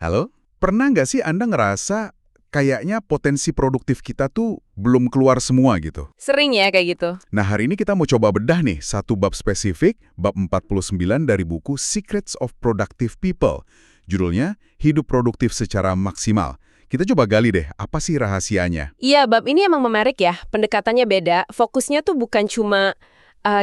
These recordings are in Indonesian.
Halo? Pernah nggak sih Anda ngerasa kayaknya potensi produktif kita tuh belum keluar semua gitu? Sering ya kayak gitu. Nah, hari ini kita mau coba bedah nih satu bab spesifik, bab 49 dari buku Secrets of Productive People. Judulnya, Hidup Produktif Secara Maksimal. Kita coba gali deh, apa sih rahasianya? Iya, bab ini emang menarik ya. Pendekatannya beda. Fokusnya tuh bukan cuma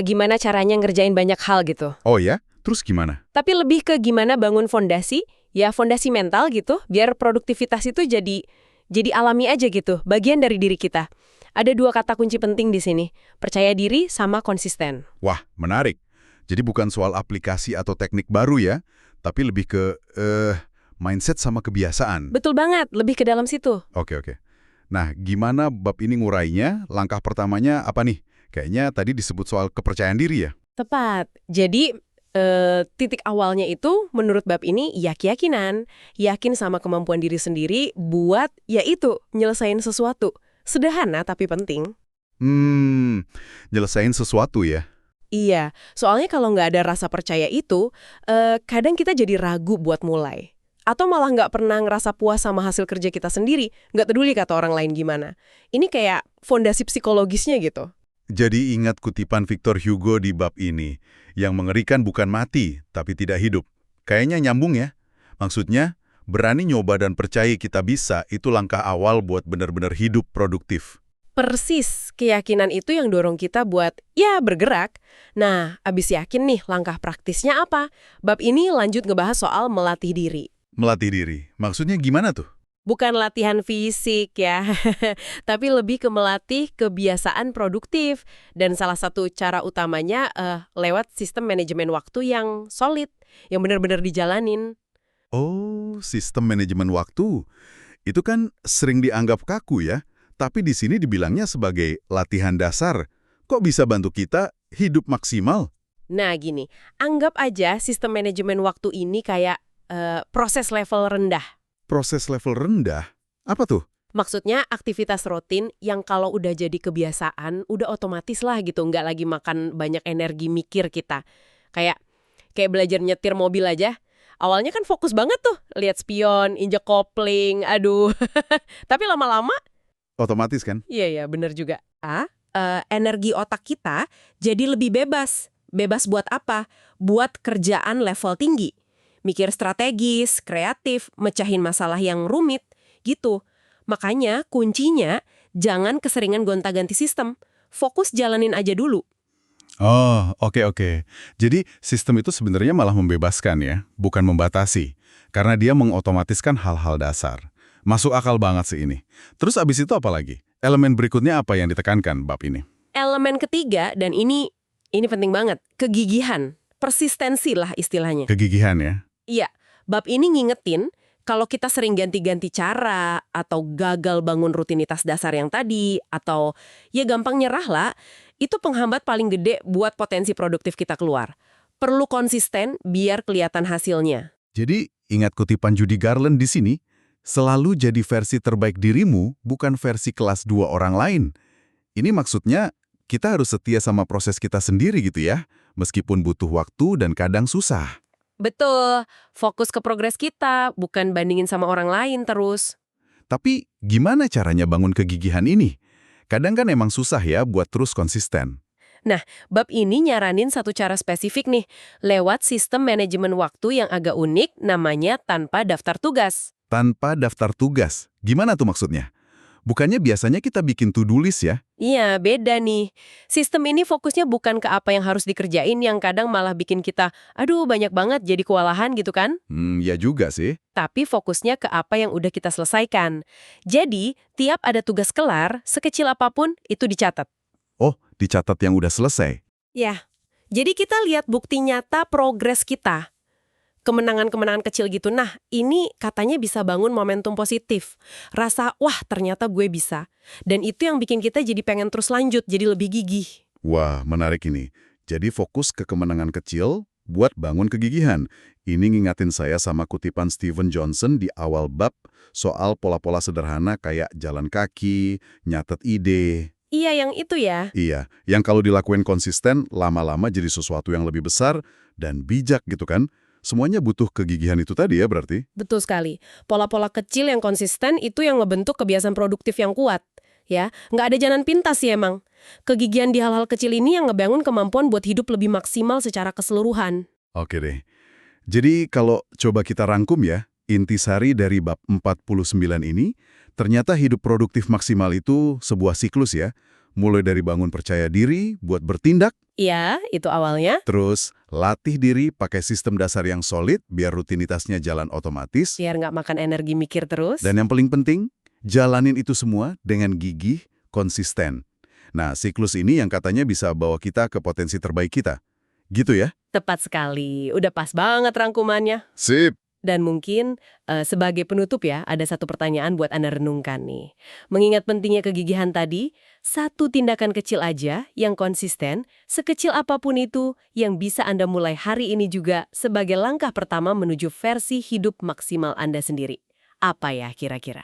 gimana caranya ngerjain banyak hal gitu. Oh ya? Terus gimana? Tapi lebih ke gimana bangun fondasi, ya fondasi mental gitu, biar produktivitas itu jadi alami aja gitu, bagian dari diri kita. Ada dua kata kunci penting di sini, percaya diri sama konsisten. Wah, menarik. Jadi bukan soal aplikasi atau teknik baru ya, tapi lebih ke mindset sama kebiasaan. Betul banget, lebih ke dalam situ. Oke. Nah, gimana bab ini ngurainya? Langkah pertamanya apa nih? Kayaknya tadi disebut soal kepercayaan diri ya? Tepat. Jadi, titik awalnya itu menurut bab ini ya keyakinan. Yakin sama kemampuan diri sendiri buat, ya itu, nyelesain sesuatu. Sederhana tapi penting. Nyelesain sesuatu ya? Iya, soalnya kalau nggak ada rasa percaya itu, kadang kita jadi ragu buat mulai. Atau malah nggak pernah ngerasa puas sama hasil kerja kita sendiri, nggak peduli kata orang lain gimana. Ini kayak fondasi psikologisnya gitu. Jadi ingat kutipan Victor Hugo di bab ini, yang mengerikan bukan mati, tapi tidak hidup. Kayaknya nyambung ya? Maksudnya, berani nyoba dan percaya kita bisa, itu langkah awal buat benar-benar hidup produktif. Persis, keyakinan itu yang dorong kita buat, ya bergerak. Nah, abis yakin nih, langkah praktisnya apa? Bab ini lanjut ngebahas soal melatih diri. Melatih diri, maksudnya gimana tuh? Bukan latihan fisik ya, tapi lebih ke melatih kebiasaan produktif. Dan salah satu cara utamanya lewat sistem manajemen waktu yang solid, yang benar-benar dijalanin. Oh, sistem manajemen waktu. Itu kan sering dianggap kaku ya, tapi di sini dibilangnya sebagai latihan dasar. Kok bisa bantu kita hidup maksimal? Nah gini, anggap aja sistem manajemen waktu ini kayak proses level rendah. Proses level rendah? Apa tuh? Maksudnya aktivitas rutin yang kalau udah jadi kebiasaan, udah otomatis lah gitu, nggak lagi makan banyak energi mikir kita. Kayak belajar nyetir mobil aja. Awalnya kan fokus banget tuh, lihat spion, injek kopling, aduh. Tapi lama-lama, Otomatis kan? iya bener juga. Energi otak kita jadi lebih bebas. Bebas buat apa? Buat kerjaan level tinggi. Mikir strategis, kreatif, mecahin masalah yang rumit, gitu. Makanya kuncinya jangan keseringan gonta-ganti sistem. Fokus jalanin aja dulu. Oh, oke. Jadi sistem itu sebenarnya malah membebaskan ya, bukan membatasi. Karena dia mengotomatiskan hal-hal dasar. Masuk akal banget sih ini. Terus abis itu apa lagi? Elemen berikutnya apa yang ditekankan bab ini? Elemen ketiga, dan ini penting banget, kegigihan. Persistensi lah istilahnya. Kegigihan ya? Iya, bab ini ngingetin kalau kita sering ganti-ganti cara atau gagal bangun rutinitas dasar yang tadi atau ya gampang nyerah lah, itu penghambat paling gede buat potensi produktif kita keluar. Perlu konsisten biar kelihatan hasilnya. Jadi ingat kutipan Judy Garland di sini, selalu jadi versi terbaik dirimu, bukan versi kelas 2 orang lain. Ini maksudnya kita harus setia sama proses kita sendiri gitu ya, meskipun butuh waktu dan kadang susah. Betul, fokus ke progres kita, bukan bandingin sama orang lain terus. Tapi gimana caranya bangun kegigihan ini? Kadang kan emang susah ya buat terus konsisten. Nah, bab ini nyaranin satu cara spesifik nih, lewat sistem manajemen waktu yang agak unik namanya tanpa daftar tugas. Tanpa daftar tugas, gimana tuh maksudnya? Bukannya biasanya kita bikin to-do list ya? Iya, beda nih. Sistem ini fokusnya bukan ke apa yang harus dikerjain yang kadang malah bikin kita, aduh banyak banget jadi kewalahan gitu kan? Ya juga sih. Tapi fokusnya ke apa yang udah kita selesaikan. Jadi, tiap ada tugas kelar, sekecil apapun, itu dicatat. Oh, dicatat yang udah selesai. Ya, jadi kita lihat bukti nyata progres kita. Kemenangan-kemenangan kecil gitu. Nah, ini katanya bisa bangun momentum positif. Rasa, wah ternyata gue bisa. Dan itu yang bikin kita jadi pengen terus lanjut, jadi lebih gigih. Wah, menarik ini. Jadi fokus ke kemenangan kecil buat bangun kegigihan. Ini ngingatin saya sama kutipan Steven Johnson di awal bab soal pola-pola sederhana kayak jalan kaki, nyatet ide. Iya, yang itu ya. Iya, yang kalau dilakuin konsisten, lama-lama jadi sesuatu yang lebih besar dan bijak gitu kan. Semuanya butuh kegigihan itu tadi ya berarti? Betul sekali. Pola-pola kecil yang konsisten itu yang ngebentuk kebiasaan produktif yang kuat. Ya, nggak ada jalan pintas sih emang. Kegigihan di hal-hal kecil ini yang ngebangun kemampuan buat hidup lebih maksimal secara keseluruhan. Oke deh. Jadi kalau coba kita rangkum ya, intisari dari bab 49 ini, ternyata hidup produktif maksimal itu sebuah siklus ya. Mulai dari bangun percaya diri, buat bertindak, Iya, itu awalnya. terus latih diri pakai sistem dasar yang solid biar rutinitasnya jalan otomatis, Biar nggak makan energi mikir terus. dan yang paling penting, jalanin itu semua dengan gigih, konsisten. Nah, siklus ini yang katanya bisa bawa kita ke potensi terbaik kita. Gitu ya? Tepat sekali. Udah pas banget rangkumannya. Sip. Dan mungkin sebagai penutup ya, ada satu pertanyaan buat Anda renungkan nih. Mengingat pentingnya kegigihan tadi, satu tindakan kecil aja yang konsisten, sekecil apapun itu, yang bisa Anda mulai hari ini juga sebagai langkah pertama menuju versi hidup maksimal Anda sendiri. Apa ya kira-kira?